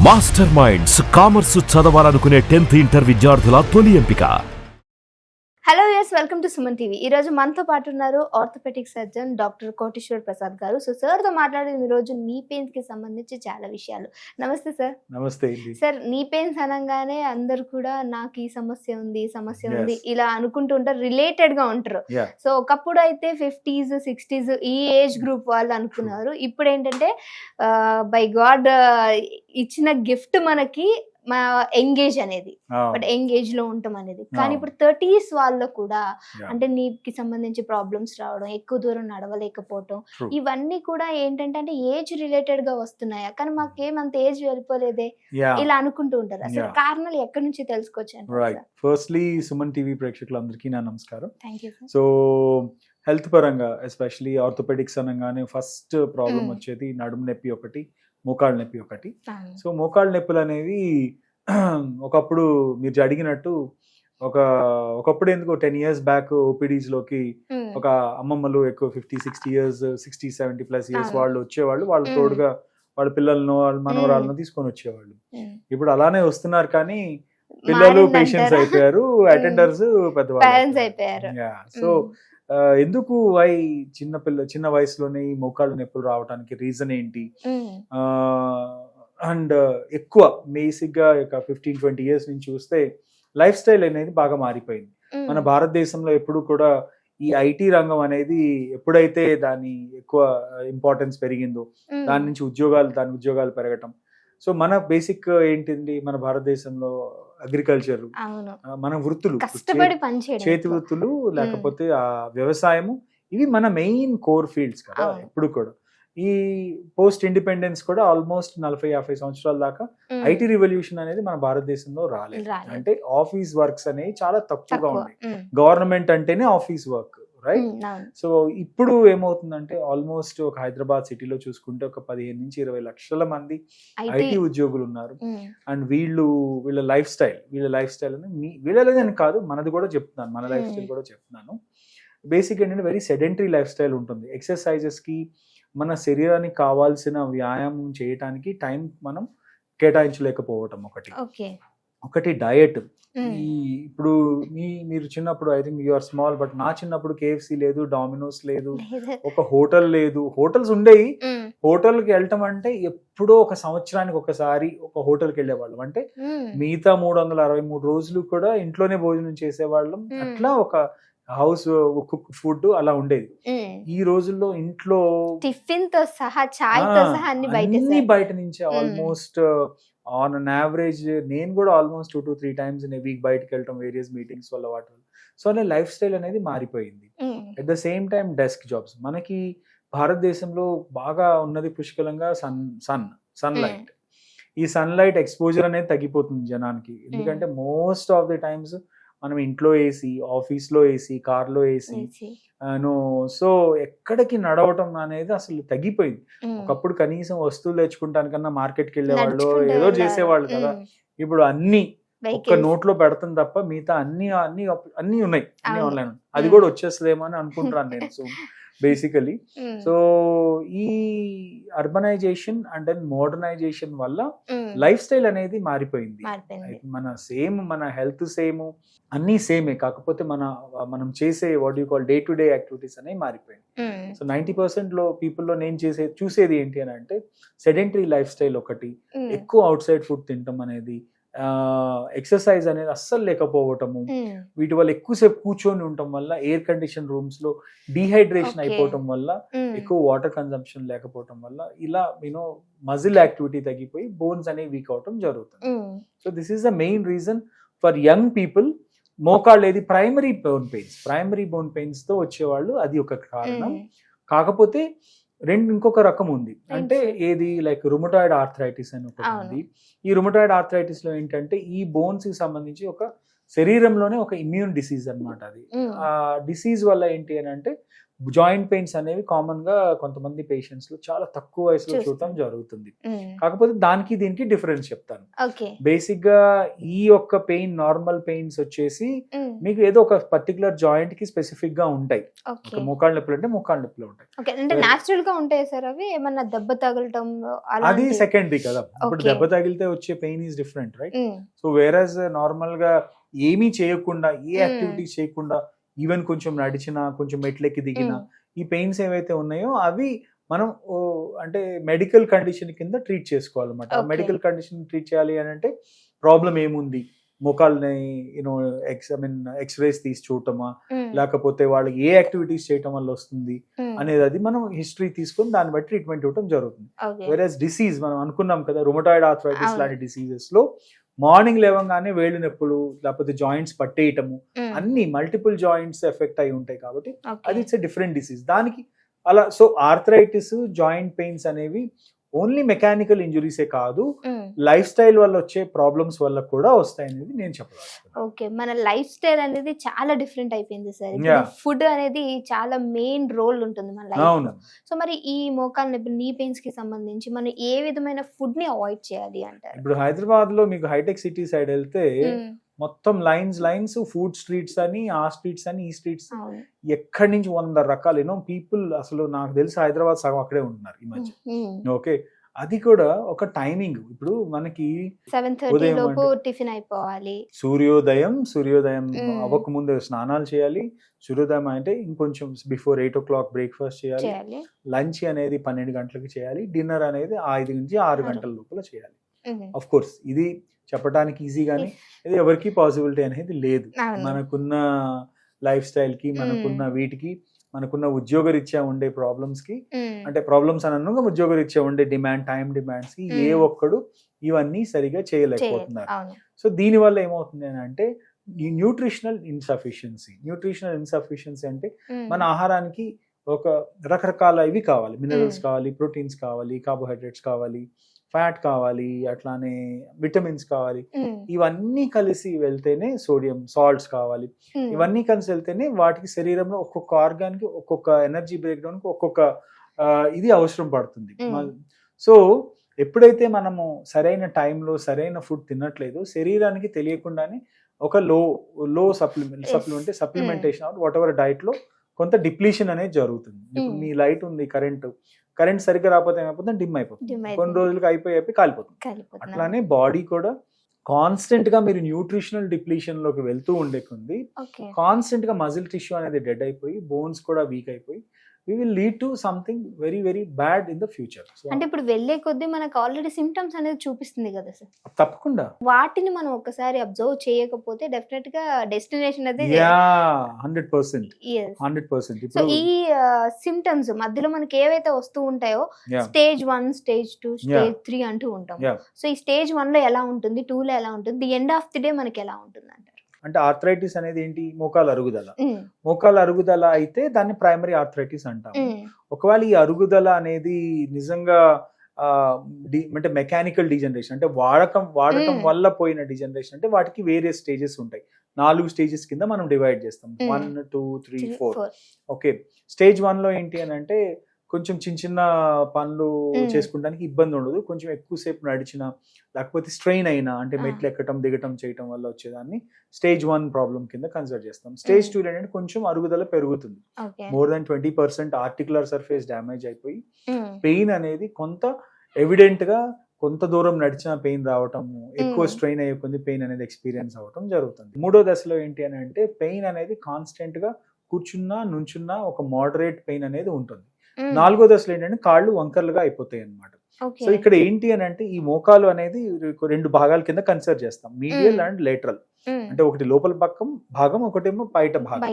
Master minds commerce చదవాలనుకునే 10th inter విద్యార్థుల తొలి ఎంపిక. Hello yes, welcome to Suman TV. ఈ రోజు మనతో పాటు ఉన్నారు orthopaedic surgeon doctor Koteshwar Prasad garu. So sir తో మాట్లాడేది ఈ రోజు నీ పెయిన్స్ కి సంబంధించి చాలా విషయాలు. నమస్తే సార్. నమస్తే సార్, నీ పెయిన్స్ అనగానే అందరు కూడా నాకు ఈ సమస్య ఉంది ఉంది ఇలా అనుకుంటూ ఉంటారు, రిలేటెడ్ గా ఉంటారు. సో ఒకప్పుడు అయితే 50s 60s ఈ ఏజ్ గ్రూప్ వాళ్ళు అనుకున్నారు. ఇప్పుడు ఏంటంటే బై గాడ్ ఇచ్చిన గిఫ్ట్ మనకి మా ఎంగేజ్ అనేది, బట్ ఎంగేజ్ లో ఉంటాం అనేది. కానీ ఇప్పుడు 30s వాళ్ళు కూడా అంటే నీకి సంబంధించి ప్రాబ్లమ్స్ రావడం, ఎక్కువ దూరం నడవలేకపోవడం, ఇవన్నీ కూడా ఏంటంటే అంటే ఏజ్ రిలేటెడ్ గా వస్తున్నాయా, కానీ మాకేమంత ఏజ్ వెళ్ళిపోలేదే ఇలా అనుకుంటూ ఉంటారు. అసలు కారణాలు ఎక్కడి నుంచి తెలుసుకోవచ్చు? ఫస్ట్లీ సుమన్ టీవీ ప్రేక్షకులందరికీ నా నమస్కారం. Thank you. సో హెల్త్ పరంగా ఎస్పెషలీ ఆర్థోపెడిక్స్ అనగానే ఫస్ట్ ప్రాబ్లం వచ్చేది నడుము నొప్పి ఒకటి, మోకాళ్ళ నొప్పి ఒకటి. సో మోకాళ్ళ నొప్పులు అనేవి ఒకప్పుడు మీరు అడిగినట్టు ఒకప్పుడు ఎందుకు 10 years బ్యాక్ ఓపీడీస్ లోకి ఒక అమ్మమ్మలు ఎక్కువ 50-60 years 60-70+ years వాళ్ళు వచ్చేవాళ్ళు. వాళ్ళు తోడుగా వాళ్ళ పిల్లలను వాళ్ళ మనవరాలను తీసుకొని వచ్చేవాళ్ళు. ఇప్పుడు అలానే వస్తున్నారు, కానీ పిల్లలు పేషెంట్స్ అయిపోయారు, అటెండర్స్ పెద్దవాళ్ళు అయిపోయారు. సో ఎందుకు చిన్న వయసులోనే ఈ మోకాళ్ళ నొప్పులు రావడానికి రీజన్ ఏంటి? అండ్ ఎక్కువ బేసిక్ గా 15-20 years నుంచి చూస్తే లైఫ్ స్టైల్ అనేది బాగా మారిపోయింది. మన భారతదేశంలో ఎప్పుడు కూడా ఈ ఐటీ రంగం అనేది ఎప్పుడైతే దాని ఎక్కువ ఇంపార్టెన్స్ పెరిగిందో దాని నుంచి ఉద్యోగాలు పెరగటం. సో మన బేసిక్ ఏంటింది, మన భారతదేశంలో అగ్రికల్చర్, మన వృత్తులు, చేతి వృత్తులు, లేకపోతే ఆ వ్యవసాయము, ఇవి మన మెయిన్ కోర్ ఫీల్డ్స్ కదా. ఎప్పుడు కూడా ఈ పోస్ట్ ఇండిపెండెన్స్ కూడా ఆల్మోస్ట్ 40-50 సంవత్సరాల దాకా ఐటీ రివల్యూషన్ అనేది మన భారతదేశంలో రాలేదు. అంటే ఆఫీస్ వర్క్స్ అనేవి చాలా తక్కువగా ఉన్నాయి. గవర్నమెంట్ అంటేనే ఆఫీస్ వర్క్, రైట్? సో ఇప్పుడు ఏమవుతుందంటే ఆల్మోస్ట్ ఒక హైదరాబాద్ సిటీలో చూసుకుంటే ఒక 15-20 లక్షల మంది ఐటీ ఉద్యోగులు ఉన్నారు. అండ్ వీళ్ళ లైఫ్ స్టైల్ అని వీళ్ళని కాదు, మనది కూడా చెప్తున్నాను, మన లైఫ్ స్టైల్ కూడా చెప్తున్నాను. బేసిక్ ఏంటంటే వెరీ సెడెంటరీ లైఫ్ స్టైల్ ఉంటుంది. ఎక్సర్సైజెస్ కి, మన శరీరానికి కావాల్సిన వ్యాయామం చేయటానికి టైం మనం కేటాయించలేకపోవటం ఒకటి డయట్. ఇప్పుడు మీరు చిన్నప్పుడు, I think you are small, but నా చిన్నప్పుడు KFC లేదు, డామినోస్ లేదు, ఒక హోటల్ లేదు. హోటల్స్ ఉండేవి, హోటల్కి వెళ్ళటం అంటే ఎప్పుడో ఒక సంవత్సరానికి ఒకసారి ఒక హోటల్కి వెళ్ళేవాళ్ళం. అంటే మిగతా 363 రోజులు కూడా ఇంట్లోనే భోజనం చేసేవాళ్ళం. అట్లా ఒక హౌస్ కుక్ ఫుడ్ అలా ఉండేది. ఈ రోజుల్లో ఇంట్లో టిఫిన్ తో సహా, చాయ్ తో సహా అన్ని బయట నుంచి ఆల్మోస్ట్ ఆన్ అన్ యావరేజ్ నేను కూడా almost 2 to 3 times in a week బయటకు వెళ్ళటం, వేరియస్ మీటింగ్స్ వల్ల వాటి. సో అనే లైఫ్ స్టైల్ అనేది మారిపోయింది. At the same time desk jobs. మనకి భారతదేశంలో బాగా ఉన్నది పుష్కలంగా సన్లైట్. ఈ సన్లైట్ ఎక్స్పోజర్ అనేది తగ్గిపోతుంది జనానికి. ఎందుకంటే మోస్ట్ ఆఫ్ ది టైమ్స్ మనం ఇంట్లో ఏసీ, ఆఫీస్లో ఏసీ, కార్లో ఏసీ, సో ఎక్కడికి నడవటం అనేది అసలు తగ్గిపోయింది. ఒకప్పుడు కనీసం వస్తువులు తెచ్చుకుంటానికన్నా మార్కెట్కి వెళ్ళేవాళ్ళు, ఏదో చేసేవాళ్ళు కదా. ఇప్పుడు అన్ని ఒక్క నోట్లో పెడతాం తప్ప మిగతా అన్ని ఉన్నాయి, అన్ని ఆన్లైన్. అది కూడా వచ్చేస్తుందేమో అని అనుకుంటున్నాను నేను. సో బేసికలీ సో ఈ అర్బనైజేషన్ అండ్ దెన్ మోడర్నైజేషన్ వల్ల లైఫ్ స్టైల్ అనేది మారిపోయింది. మన హెల్త్ సేమ్, అన్ని సేమే, కాకపోతే మనం చేసే what you call day to day activities అనేవి మారిపోయింది. సో 90% లో పీపుల్లో నేను చూసేది ఏంటి అని అంటే సెడెంటరీ లైఫ్ స్టైల్ ఒకటి, ఎక్కువ అవుట్ సైడ్ ఫుడ్ తినటం అనేది, ఎక్సర్సైజ్ అనేది అస్సలు లేకపోవటము, వీటి వల్ల ఎక్కువసేపు కూర్చొని ఉండటం వల్ల, ఎయిర్ కండిషన్ రూమ్స్ లో డీహైడ్రేషన్ అయిపోవటం వల్ల, ఎక్కువ వాటర్ కన్సంప్షన్ లేకపోవటం వల్ల, ఇలా మజిల్ యాక్టివిటీ తగ్గిపోయి బోన్స్ అనేవి వీక్ అవటం జరుగుతుంది. So this is the main reason for young people. మోకాళ్ళు ఏది ప్రైమరీ బోన్ పెయిన్స్ తో వచ్చేవాళ్ళు, అది ఒక కారణం. కాకపోతే ఇంకొక రకం ఉంది, అంటే ఏది లైక్ రుమటాయిడ్ ఆర్థరైటిస్ అని ఒకటి ఉంది. ఈ రుమటాయిడ్ ఆర్థరైటిస్ లో ఏంటంటే ఈ బోన్స్ కి సంబంధించి ఒక శరీరంలోనే ఒక ఇమ్యూన్ డిసీజ్ అన్నమాట. అది ఆ డిసీజ్ వల్ల ఏంటి అని అంటే జాయింట్ పెయిన్స్ అనేవి కామన్ గా కొంతమంది పేషెంట్స్ లో చాలా తక్కువ వయసులో చూడటం జరుగుతుంది. కాకపోతే దానికి దీనికి డిఫరెన్స్ చెప్తాను. బేసిక్ గా ఈ యొక్క పెయిన్ నార్మల్ పెయిన్స్ వచ్చేసి మీకు ఏదో ఒక పర్టికులర్ జాయింట్ కి స్పెసిఫిక్ గా ఉంటాయి. మోకాళ్ళ నొప్పులు అంటే మోకాళ్ళ నొప్పులు ఉంటాయి. నేచురల్ గా ఉంటాయి సార్ అవి, ఏమన్నా దెబ్బ తగలటం అది సెకండరీ కదా. ఇప్పుడు దెబ్బ తగిలితే వచ్చే pain is different, right? So whereas normal గా ఏమీ చేయకుండా, ఏ యాక్టివిటీస్ చేయకుండా, ఈవెన్ కొంచెం నడిచినా, కొంచెం మెట్లెక్కి దిగినా, ఈ పెయిన్స్ ఏవైతే ఉన్నాయో అవి మనం అంటే మెడికల్ కండిషన్ కింద ట్రీట్ చేసుకోవాలన్నమాట. మెడికల్ కండిషన్ ట్రీట్ చేయాలి అని అంటే ప్రాబ్లం ఏముంది, మోకాల్ని ఎక్స్రేస్ తీసి చూడటమా, లేకపోతే వాళ్ళకి ఏ యాక్టివిటీస్ చేయటం వల్ల వస్తుంది అనేది అది మనం హిస్టరీ తీసుకొని దాన్ని బట్టి ట్రీట్మెంట్ ఇవ్వడం జరుగుతుంది. వేరస్ డిసీజ్ మనం అనుకున్నాం కదా, రుమటాయిడ్ ఆర్థరైటిస్ లాంటి డిసీజెస్ లో మార్నింగ్ లేవగానే వేళ్ళు నొప్పులు, లేకపోతే జాయింట్స్ పట్టేయటము, అన్ని మల్టిపుల్ జాయింట్స్ ఎఫెక్ట్ అయి ఉంటాయి కాబట్టి అది ఇట్స్ ఎ డిఫరెంట్ డిసీజ్. దానికి అలా సో ఆర్థరైటిస్, జాయింట్ పెయిన్స్ అనేవి ఓన్లీ మెకానికల్ ఇంజురీసే కాదు, లైఫ్ స్టైల్ వల్ల వచ్చే ప్రాబ్లమ్స్ వల్ల కూడా వస్తాయి అనేది నేను చెప్పాలి. ఓకే, మన లైఫ్ స్టైల్ అనేది చాలా డిఫరెంట్ అయిపోయింది సార్. ఫుడ్ అనేది చాలా మెయిన్ రోల్ ఉంటుంది మన లైఫ్. సో మరి ఈ మోకాలు నొప్పి, నీ పెయిన్స్ కి సంబంధించి మనం ఏ విధమైన ఫుడ్ ని అవాయిడ్ చేయాలి అంటారు? ఇప్పుడు హైదరాబాద్ లో మీకు హైటెక్ సిటీ సైడ్ వెళ్తే మొత్తం లైన్స్ ఫుడ్ స్ట్రీట్స్ అని, ఆ స్ట్రీట్స్ అని, ఈ స్ట్రీట్స్, ఎక్కడి నుంచి 100 రకాలు పీపుల్. అసలు నాకు తెలిసి హైదరాబాద్ సగం అక్కడే ఉంటున్నారు ఈ మధ్య. ఓకే, అది కూడా ఒక టైమింగ్. ఇప్పుడు మనకి 7:30 లోపు టిఫిన్ అయిపోవాలి, సూర్యోదయం అవ్వక ముందు స్నానాలు చేయాలి, సూర్యోదయం అంటే ఇంకొంచెం బిఫోర్ 8 o'clock బ్రేక్ఫాస్ట్ చేయాలి, లంచ్ అనేది 12 గంటలకు చేయాలి, డిన్నర్ అనేది 5 నుంచి 6 గంటల లోపల చేయాలి. అఫ్ కోర్స్ ఇది చెప్పడానికి ఈజీ గానీ ఇది ఎవరికి పాసిబిలిటీ అనేది లేదు. మనకున్న లైఫ్ స్టైల్ కి, మనకున్న వీటికి, మనకున్న ఉద్యోగరీత్యా ఉండే ప్రాబ్లమ్స్ కి, అంటే ప్రాబ్లమ్స్ అని ఉద్యోగరీత్యా ఉండే టైం డిమాండ్స్ కి ఏ ఒక్కడు ఇవన్నీ సరిగా చేయలేకపోతున్నారు. సో దీని వల్ల ఏమవుతుంది అని అంటే న్యూట్రిషనల్ ఇన్సఫిషియన్సీ అంటే మన ఆహారానికి ఒక రకరకాల ఇవి కావాలి, మినరల్స్ కావాలి, ప్రోటీన్స్ కావాలి, కార్బోహైడ్రేట్స్ కావాలి, ఫ్యాట్ కావాలి, అట్లానే విటమిన్స్ కావాలి. ఇవన్నీ కలిసి వెళ్తేనే, సోడియం సాల్ట్స్ కావాలి, ఇవన్నీ కలిసి వెళ్తేనే వాటికి శరీరంలో ఒక్కొక్క ఆర్గాన్కి, ఒక్కొక్క ఎనర్జీ బ్రేక్ డౌన్ కి ఒక్కొక్క ఇది అవసరం పడుతుంది. సో ఎప్పుడైతే మనము సరైన టైంలో సరైన ఫుడ్ తినట్లేదు, శరీరానికి తెలియకుండానే ఒక లో సప్లిమెంటేషన్ వాట్ ఎవర్ డైట్ లో కొంత డిప్లీషన్ అనేది జరుగుతుంది. ఇప్పుడు నీ లైట్ ఉంది, కరెంట్ సరిగ్గా రాకపోతే ఏమైపోతుంది, డిమ్ అయిపోతుంది, కొన్ని రోజులకి అయిపోయి కాలిపోతుంది. అట్లానే బాడీ కూడా కాన్స్టెంట్ గా మీరు న్యూట్రిషనల్ డిప్లీషన్ లోకి వెళ్తూ ఉండే కొంది కాన్స్టెంట్ గా మజిల్ టిష్యూ అనేది డెడ్ అయిపోయి, బోన్స్ కూడా వీక్ అయిపోయి we will lead to something very very bad in the future. అంటే ఇప్పుడు వెళ్ళే కొద్దీ మనకు ఆల్రెడీ సిమ్టమ్స్ అనేది చూపిస్తుంది కదా సార్. తప్పకుండా వాటిని మనం ఒకసారి అబ్జర్వ్ చేయకపోతే డెఫినెట్ గా డెస్టినేషన్ అనేది 100%. సో ఈ సిమ్టమ్స్ మధ్యలో మనకి ఏవైతే వస్తూ ఉంటాయో స్టేజ్ 1, స్టేజ్ 2, స్టేజ్ 3 అంటూ ఉంటాం. సో ఈ స్టేజ్ 1 లో ఎలా ఉంటుంది, 2 లో ఎలా ఉంటుంది, the end of the day మనకి ఎలా ఉంటుంది అంటారు? అంటే ఆర్థరైటిస్ అనేది ఏంటి, మోకాలు అరుగుదల అయితే దాన్ని ప్రైమరీ ఆర్థరైటిస్ అంటాం. ఒకవేళ ఈ అరుగుదల అనేది నిజంగా అంటే మెకానికల్ డిజనరేషన్, అంటే వాడకం వల్ల పోయిన డిజనరేషన్, అంటే వాటికి వేరే స్టేజెస్ ఉంటాయి. 4 స్టేజెస్ కింద మనం డివైడ్ చేస్తాం, 1, 2, 3, 4. ఓకే, స్టేజ్ 1 లో ఏంటి అని అంటే కొంచెం చిన్న పనులు చేసుకోవడానికి ఇబ్బంది ఉండదు, కొంచెం ఎక్కువసేపు నడిచిన, లేకపోతే స్ట్రెయిన్ అయినా, అంటే మెట్లు ఎక్కడం దిగటం చేయటం వల్ల వచ్చేదాన్ని స్టేజ్ 1 ప్రాబ్లం కింద కన్సిడర్ చేస్తాం. స్టేజ్ 2 ఏంటంటే కొంచెం అరుగుదల పెరుగుతుంది, more than 20% articular surface damage అయిపోయి పెయిన్ అనేది కొంత ఎవిడెంట్ గా కొంత దూరం నడిచిన పెయిన్ రావటము, ఎక్కువ స్ట్రెయిన్ అయ్యే కొద్ది పెయిన్ అనేది ఎక్స్పీరియన్స్ అవటం జరుగుతుంది. 3వ దశలో ఏంటి అని అంటే పెయిన్ అనేది కాన్స్టెంట్ గా కూర్చున్నా నుంచున్నా ఒక మోడరేట్ పెయిన్ అనేది ఉంటుంది. 4వ దశలో ఏంటంటే కాళ్ళు వంకర్లుగా అయిపోతాయి అన్నమాట. సో ఇక్కడ ఏంటి అని అంటే ఈ మోకాలు అనేది 2 భాగాల కింద కన్సిడర్ చేస్తాం, మీడియల్ అండ్ లేటరల్. అంటే ఒకటి లోపల భాగం, ఒకటేమో బయట భాగం.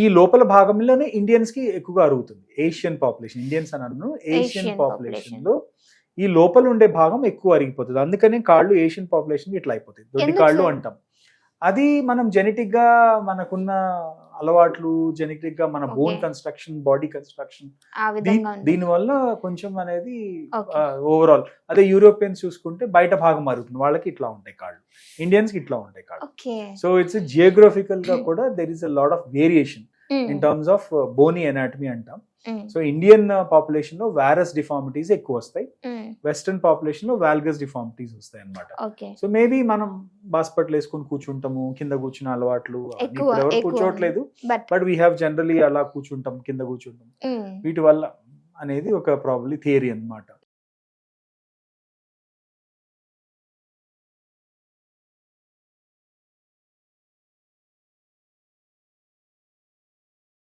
ఈ లోపల భాగంలోనే ఇండియన్స్ కి ఎక్కువగా అరుగుతుంది. ఏషియన్ పాపులేషన్, ఇండియన్స్ అని అన్నాను, ఏషియన్ పాపులేషన్ లో ఈ లోపల ఉండే భాగం ఎక్కువ అరిగిపోతుంది. అందుకనే కాళ్ళు ఏషియన్ పాపులేషన్ ఇట్లా అయిపోతాయి, దొడ్డి కాళ్ళు అంటాం. అది మనం జెనెటిక్ గా మనకున్న అలవాట్లు, జెనెటిక్ గా మన బోన్ కన్స్ట్రక్షన్, బాడీ కన్స్ట్రక్షన్, దీని వల్ల కొంచెం అనేది ఓవరాల్. అదే యూరోపియన్స్ చూసుకుంటే బయట భాగం అరుగుతుంది, వాళ్ళకి ఇట్లా ఉంటాయి కాళ్ళు, ఇండియన్స్ కి ఇట్లా ఉంటాయి కాళ్ళు. సో ఇట్స్ జియోగ్రఫికల్ గా కూడా there is a lot of variation. In terms of bony anatomy అంటాం. సో ఇండియన్ పాపులేషన్ లో వారస్ డిఫార్మిటీస్ ఎక్కువ వస్తాయి, వెస్టర్న్ పాపులేషన్ లో వాల్గస్ డిఫార్మిటీస్ వస్తాయి అన్నమాట. సో మేబీ మనం బాస్పట్లు వేసుకుని కూర్చుంటాము, కింద కూర్చున్న అలవాట్లు ఇప్పుడు ఎవరు కూర్చోవట్లేదు, బట్ వీ హ్యావ్ జనరలీ అలా కూర్చుంటాం, కింద కూర్చుంటాం, వీటి వల్ల అనేది ఒక ప్రాబ్లీ థియరీ అన్నమాట.